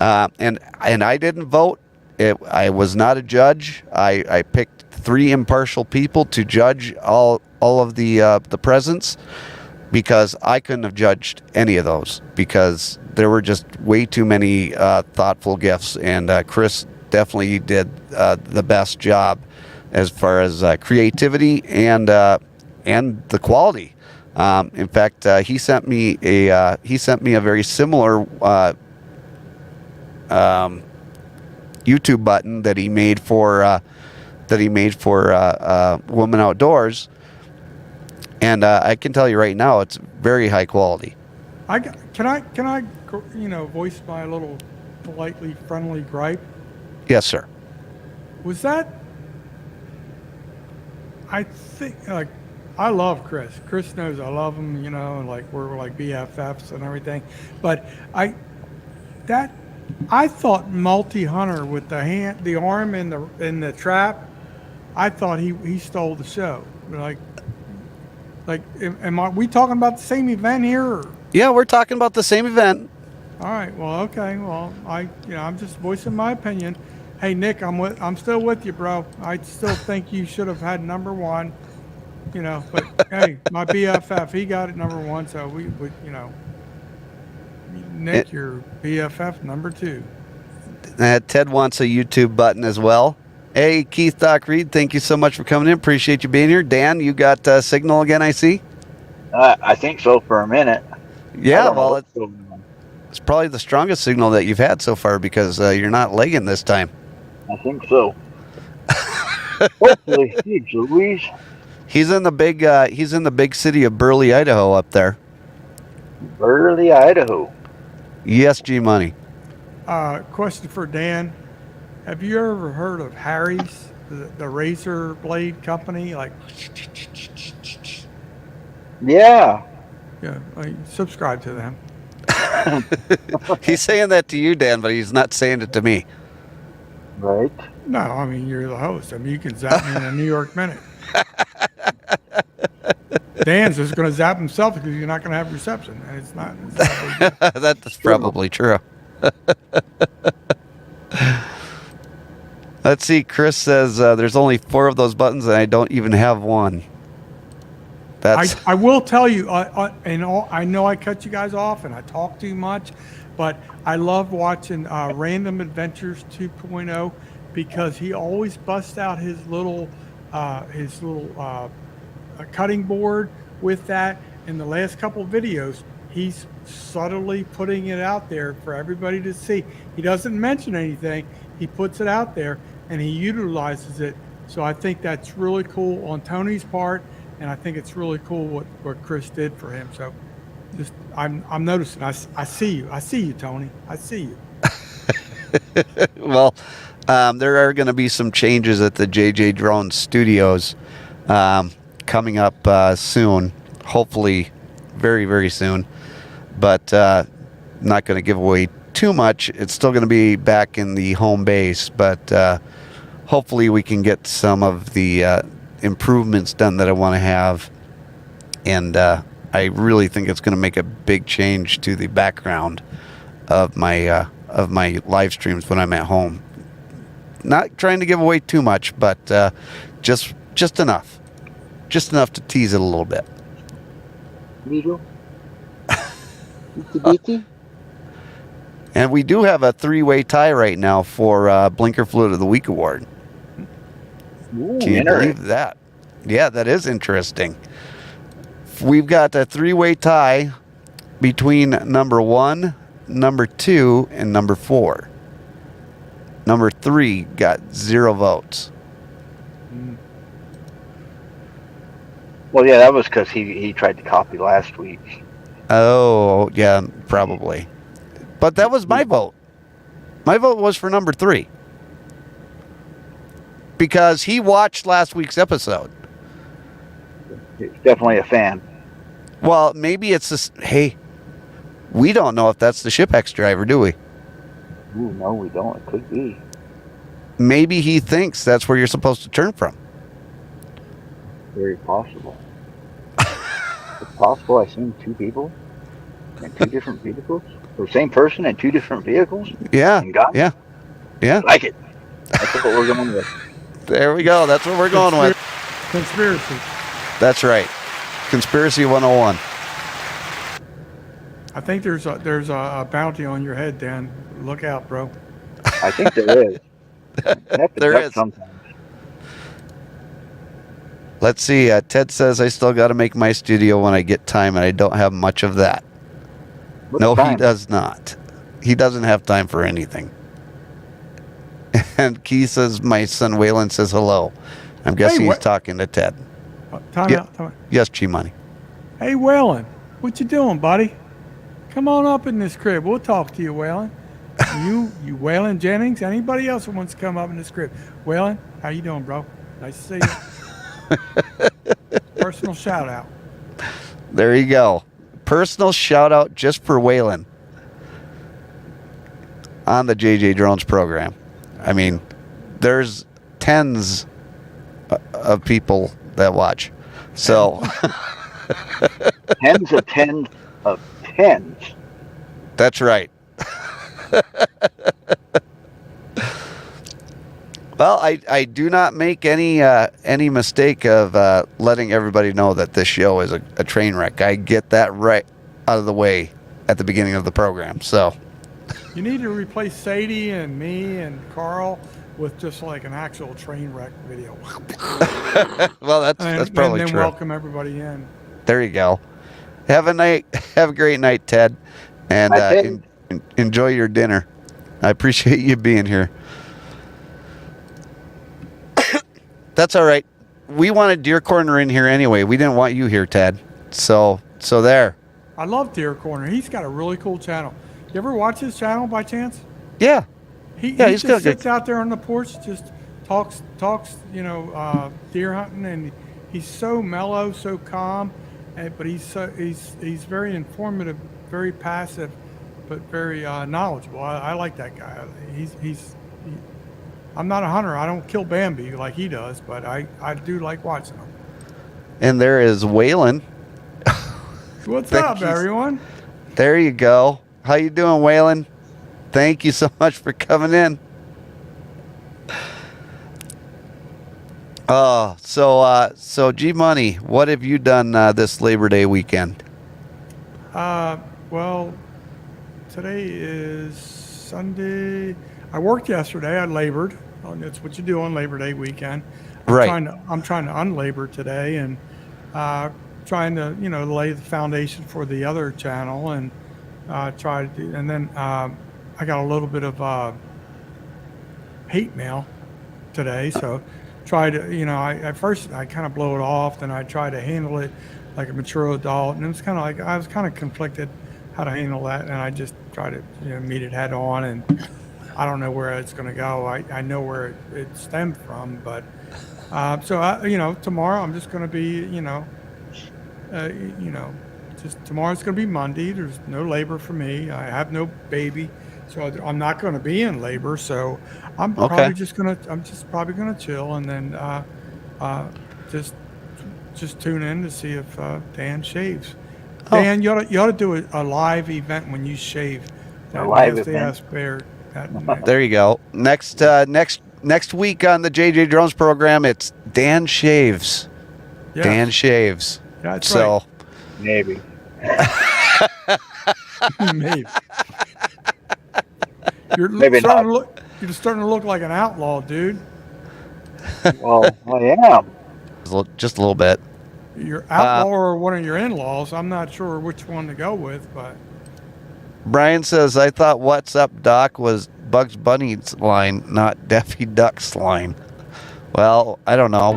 and I didn't vote. I was not a judge. I picked 3 impartial people to judge all of the presents, because I couldn't have judged any of those, because there were just way too many thoughtful gifts, and Chris definitely did the best job as far as creativity and the quality. In fact, he sent me a very similar YouTube button that he made for Women Outdoors, and I can tell you right now, it's very high quality. Can I voice my little politely friendly gripe? Yes, sir. Was that? I think I love Chris. Chris knows I love him. We're like BFFs and everything. But I thought Multi-Hunter with the arm in the trap, I thought he stole the show. We talking about the same event here? Or? Yeah, we're talking about the same event. All right. Well, okay. Well, I'm just voicing my opinion. Hey, Nick, I'm still with you, bro. I still think you should have had number 1. But hey, my BFF, he got it number 1, so we Nick, your BFF number 2. Ted wants a YouTube button as well. Hey, Keith Doc Reed, thank you so much for coming in. Appreciate you being here. Dan, you got signal again, I see? I think so for a minute. Yeah, well, it's probably the strongest signal that you've had so far, because you're not legging this time. I think so. Hopefully, geez, Louise. He's in the big city of Burley, Idaho, up there. Burley, Idaho. Yes, G Money. Question for Dan: have you ever heard of Harry's, the razor blade company? Yeah. Yeah, subscribe to them. He's saying that to you, Dan, but he's not saying it to me. Right. No, I mean, you're the host. I mean, you can zap me in a New York minute. Dan's just going to zap himself because you're not going to have reception. And it's not That's probably true. Let's see. Chris says there's only 4 of those buttons, and I don't even have one. That's I will tell you, I know I cut you guys off and I talk too much, but I love watching Random Adventures 2.0 because he always busts out his little cutting board with that. In the last couple of videos, he's subtly putting it out there for everybody to see. He doesn't mention anything. He puts it out there and he utilizes it. So I think that's really cool on Tony's part. And I think it's really cool what Chris did for him. So just I'm noticing. I see you. I see you, Tony. I see you. well, there are going to be some changes at the JJDrones studios coming up soon. Hopefully very, very soon. But not going to give away too much. It's still going to be back in the home base. But hopefully we can get some of the improvements done that I want to have, and I really think it's going to make a big change to the background of my live streams when I'm at home. Not trying to give away too much, but just enough to tease it a little bit. Little. And we do have a 3-way tie right now for Blinker Fluid of the Week award. Ooh, Can you believe that? Yeah, that is interesting. We've got a 3-way tie between number 1, number 2, and number 4. Number 3 got 0 votes. Well, yeah, that was because he tried to copy last week. Oh, yeah, probably. But that was my vote. My vote was for number 3. Because he watched last week's episode. He's definitely a fan. Well, maybe it's this. Hey, we don't know if that's the ShipX driver, do we? Ooh, no, we don't. It could be. Maybe he thinks that's where you're supposed to turn from. Very possible. It's possible I've seen 2 people in 2 different vehicles. The same person in 2 different vehicles. Yeah. Yeah. Yeah. I like it. That's what we're going with. There we go. That's what we're going with. Conspiracy. That's right. Conspiracy 101. I think there's a bounty on your head, Dan. Look out, bro. I think there is. There is. Sometimes. Let's see. Ted says I still got to make my studio when I get time, and I don't have much of that. What No, time? he does not. He doesn't have time for anything. And Keith says, my son Waylon says hello. I'm guessing he's talking to Ted. Time out. Yes, G-Money. Hey, Waylon, what you doing, buddy? Come on up in this crib. We'll talk to you, Waylon. You Waylon Jennings. Anybody else that wants to come up in this crib? Waylon, how you doing, bro? Nice to see you. Personal shout out. There you go. Personal shout out just for Waylon on the JJDrones program. I mean, there's tens of people that watch. So tens of tens. That's right. Well, I do not make any mistake of letting everybody know that this show is a train wreck. I get that right out of the way at the beginning of the program. So You need to replace Sadie and me and Carl with just like an actual train wreck video. Well, that's probably and then true. welcome everybody in. There you go. Have a great night, Ted, and enjoy your dinner. I appreciate you being here. That's all right. We wanted Deer Corner in here anyway. We didn't want you here, Ted. So there. I love Deer Corner. He's got a really cool channel. You ever watch his channel by chance? Yeah. He he's just sits good. out there on the porch, just talks, deer hunting, and he's so mellow, so calm, but he's very informative, very passive, but very knowledgeable. I like that guy. I'm not a hunter. I don't kill Bambi like he does, but I do like watching him. And there is Waylon. What's up, everyone? There you go. How you doing, Waylon? Thank you so much for coming in. So G Money, what have you done this Labor Day weekend? Well, today is Sunday. I worked yesterday. I labored. That's what you do on Labor Day weekend. Right. I'm trying to unlabor today and trying to lay the foundation for the other channel and try to do. And then I got a little bit of hate mail today, so try to at first I kind of blow it off, then I try to handle it like a mature adult, and it was kind of like I was kind of conflicted how to handle that, and I just try to meet it head on, and I don't know where it's going to go. I know where it stemmed from, but so tomorrow I'm just going to be just tomorrow's going to be Monday. There's no labor for me. I have no baby, so I'm not going to be in labor. So I'm probably just probably gonna chill and then just tune in to see if Dan shaves. Dan, you ought to do a live event when you shave. A live event. There you go. Next week on the JJ Drones program, it's Dan shaves. Yes. Dan shaves. That's so right. Maybe. Maybe. Maybe not. You're starting to look like an outlaw, dude. Well, I am. Just a little bit. You're outlaw or one of your in-laws. I'm not sure which one to go with, but Brian says, I thought What's Up Doc was Bugs Bunny's line, not Daffy Duck's line. Well, I don't know.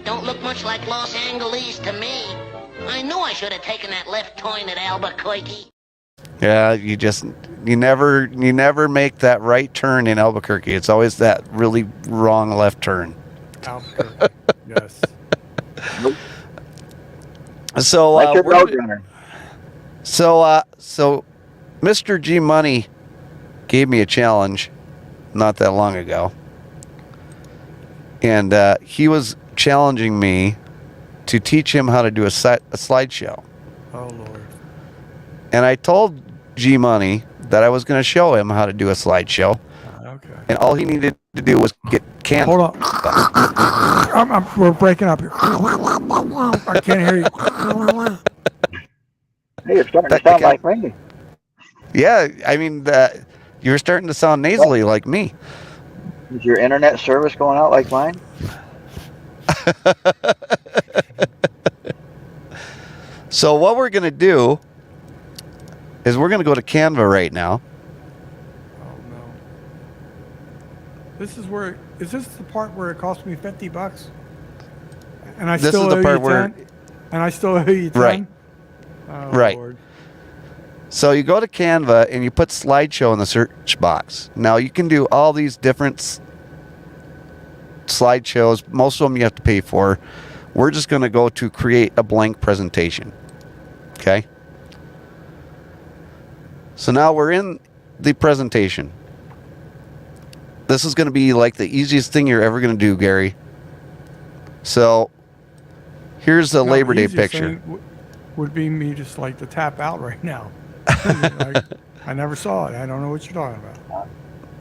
Don't look much like Los Angeles to me. I knew I should have taken that left turn at Albuquerque. Yeah, you never make that right turn in Albuquerque. It's always that really wrong left turn. Albuquerque, yes. So, like your roadrunner. So Mr. G Money gave me a challenge not that long ago. And he was challenging me to teach him how to do a slideshow. Oh, Lord. And I told G Money that I was going to show him how to do a slideshow. Okay. And all he needed to do was get Canva. Hold on. We're breaking up here. I can't hear you. Hey, you're starting to sound like me. Yeah, I mean, you're starting to sound nasally like me. Is your internet service going out like mine? So what we're going to do is we're going to go to Canva right now. Oh, no. Is this the part where it cost me $50? And I still owe you 10? And I still owe you 10? Right. Oh, right. Lord. So you go to Canva and you put slideshow in the search box. Now you can do all these different slideshows. Most of them you have to pay for. We're just going to go to create a blank presentation. Okay. So now we're in the presentation. This is going to be like the easiest thing you're ever going to do, Gary. So here's the Labor Day picture. Would be me just like to tap out right now. I never saw it. I don't know what you're talking about.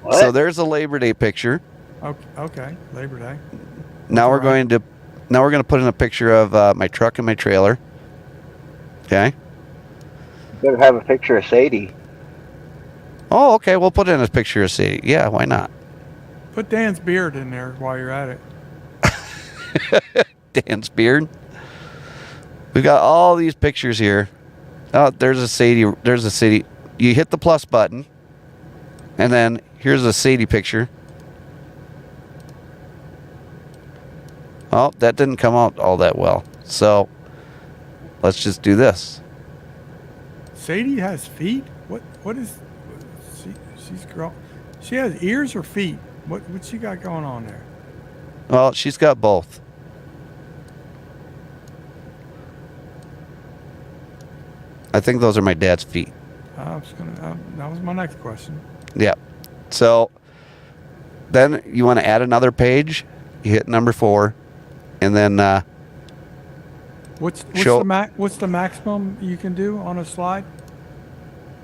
What? So there's a Labor Day picture. Okay, Labor Day. Now we're going to put in a picture of my truck and my trailer. Okay. You better have a picture of Sadie. Oh, okay. We'll put in a picture of Sadie. Yeah, why not? Put Dan's beard in there while you're at it. Dan's beard. We got all these pictures here. Oh, there's a Sadie. There's a Sadie. You hit the plus button, and then here's a Sadie picture. Oh, that didn't come out all that well. So let's just do this. Sadie has feet? What is she's girl? She has ears or feet? What she got going on there? Well, she's got both. I think those are my dad's feet. That was my next question. Yeah. So then you want to add another page. You hit number 4, and then what's the maximum you can do on a slide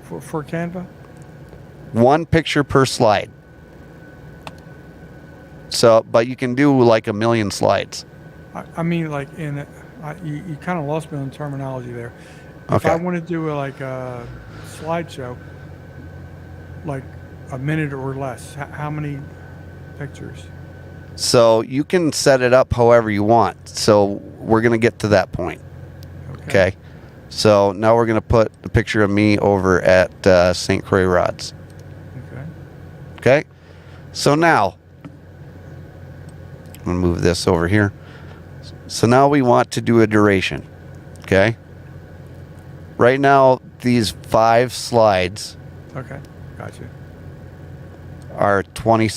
for Canva? 1 picture per slide. So, but you can do like a million slides. I mean, like you kind of lost me on terminology there. If I Okay. want to do like a slideshow, like a minute or less, how many pictures? So you can set it up however you want. So we're going to get to that point. Okay. So now we're going to put a picture of me over at St. Croix Rods. Okay. Okay. So now I'm going to move this over here. So now we want to do a duration. Okay. Right now, these 5 slides Okay. Gotcha. are 20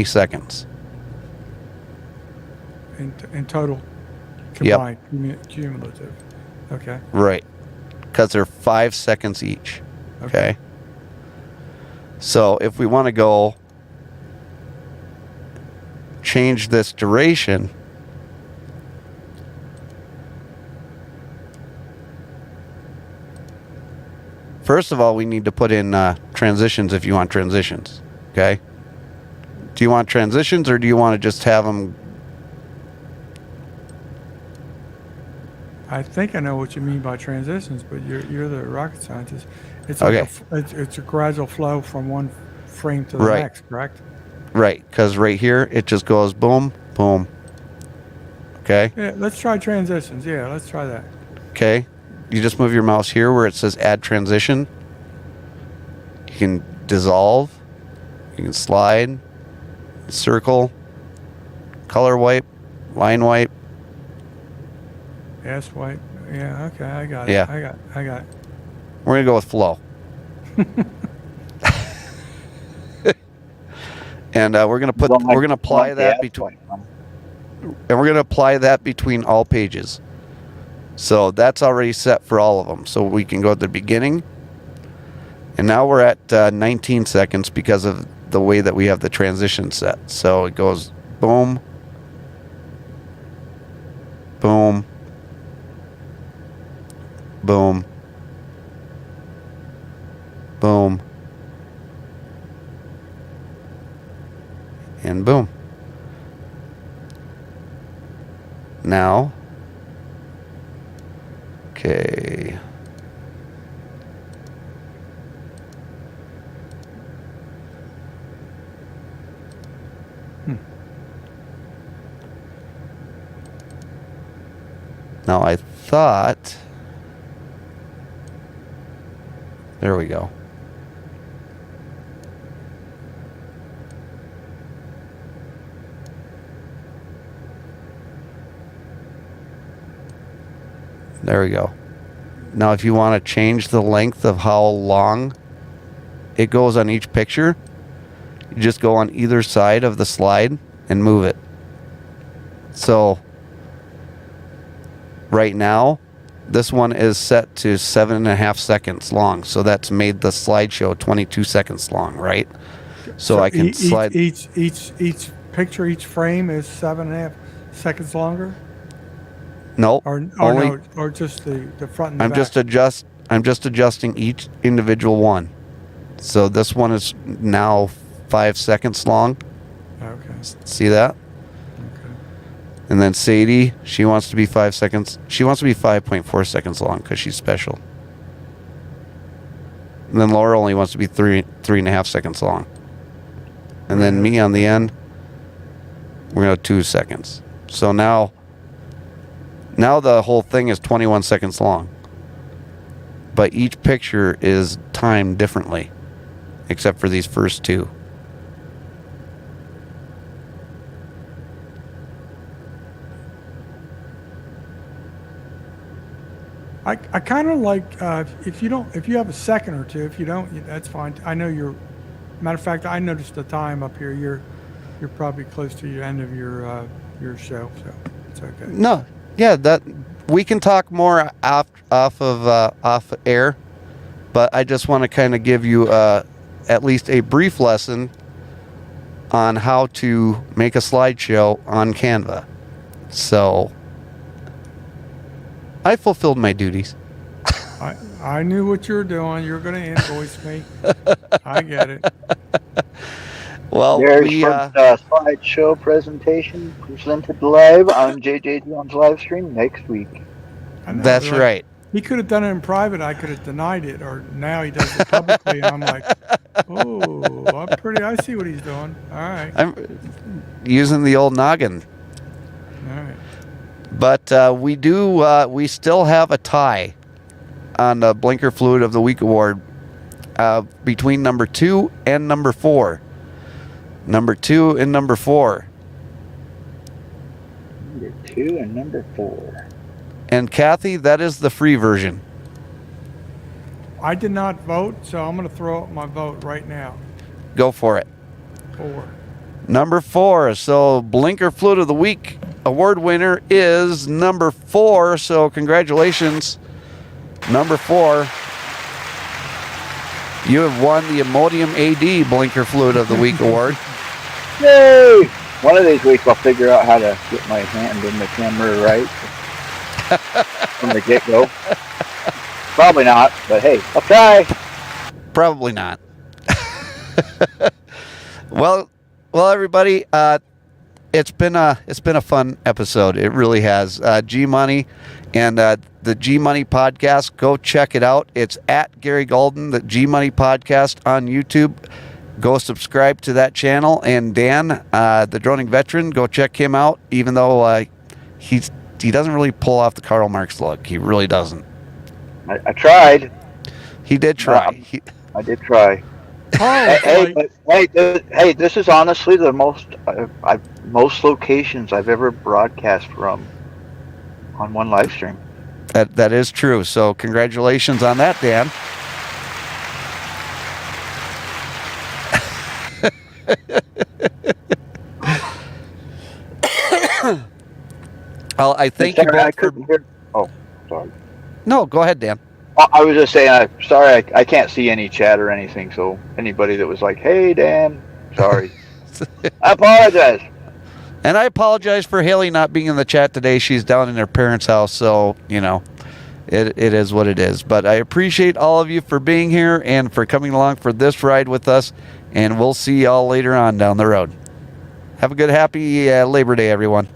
seconds. In total, Yep. combined, cumulative. Okay. Right. Because they're 5 seconds each. Okay. So if we want to go change this duration, first of all, we need to put in transitions if you want transitions. Okay. Do you want transitions or do you want to just have them? I think I know what you mean by transitions, but you're the rocket scientist. It's Okay. like it's a gradual flow from one frame to the Right. next, correct? Right. Because right here, it just goes boom, boom. Okay. Yeah, let's try transitions. Yeah, let's try that. Okay. You just move your mouse here where it says add transition. You can dissolve. You can slide, circle, color wipe, line wipe. Yes, white. Yeah, okay, I got it. Yeah. I got it. We're going to go with flow. And we're going to put, we're going to apply that between, and we're going to apply that between all pages. So that's already set for all of them. So we can go to the beginning. And now we're at 19 seconds because of the way that we have the transition set. So it goes boom, boom, boom, boom, and boom. Now, okay. Now I thought, there we go. There we go. Now if you want to change the length of how long it goes on each picture, you just go on either side of the slide and move it. So right now, this one is set to 7.5 seconds long. So that's made the slideshow 22 seconds long, right? So I can slide. Each picture, each frame is 7.5 seconds longer. No, Or just the front and the back. I'm just adjusting each individual one. So this one is now 5 seconds long. Okay. See that? And then Sadie, she wants to be 5 seconds. She wants to be 5.4 seconds long because she's special. And then Laura only wants to be 3.5 seconds long. And then me on the end, we're going to 2 seconds. So now the whole thing is 21 seconds long. But each picture is timed differently, except for these first 2. I kind of like if you have a second or two. If you don't, that's fine. I know you're. Matter of fact, I noticed the time up here. You're probably close to the end of your show, so it's okay. No, yeah, that we can talk more off air, but I just want to kind of give you at least a brief lesson on how to make a slideshow on Canva. So I fulfilled my duties. I knew what you were doing. You're going to invoice me. I get it. Well, There's we first slideshow presentation presented live on JJDrones live stream next week. I know, that's like, right. He could have done it in private. I could have denied it, or now he does it publicly, and I'm like, oh, I see what he's doing. All right, I'm using the old noggin. all right. But we still have a tie on the Blinker Fluid of the Week award between number 2 and number 4. Number 2 and number 4. Number 2 and number 4. And Kathy, that is the free version. I did not vote, so I'm going to throw up my vote right now. Go for it. 4. Number 4. So Blinker Fluid of the Week award winner is number 4. So congratulations, number 4. You have won the Imodium AD Blinker Fluid of the Week award. Yay! One of these weeks I'll figure out how to get my hand in the camera right from the get-go. Probably not, but hey, I'll try. Probably not. Well, everybody, it's been a fun episode. It really has. G Money and the G Money podcast. Go check it out. It's at Gary Golden, the G Money podcast on YouTube. Go subscribe to that channel. And Dan, the droning veteran, go check him out. Even though he doesn't really pull off the Karl Marx look, he really doesn't. I tried. He did try. I did try. Hey, this is honestly the most locations I've ever broadcast from on one live stream. That is true. So congratulations on that, Dan. Well, I thank you both for... Oh, sorry. No, go ahead, Dan. I was just saying, I'm sorry, I can't see any chat or anything, so anybody that was like, hey, Dan, sorry. I apologize. And I apologize for Haley not being in the chat today. She's down in her parents' house, so, it is what it is. But I appreciate all of you for being here and for coming along for this ride with us, and we'll see y'all later on down the road. Have a good, happy Labor Day, everyone.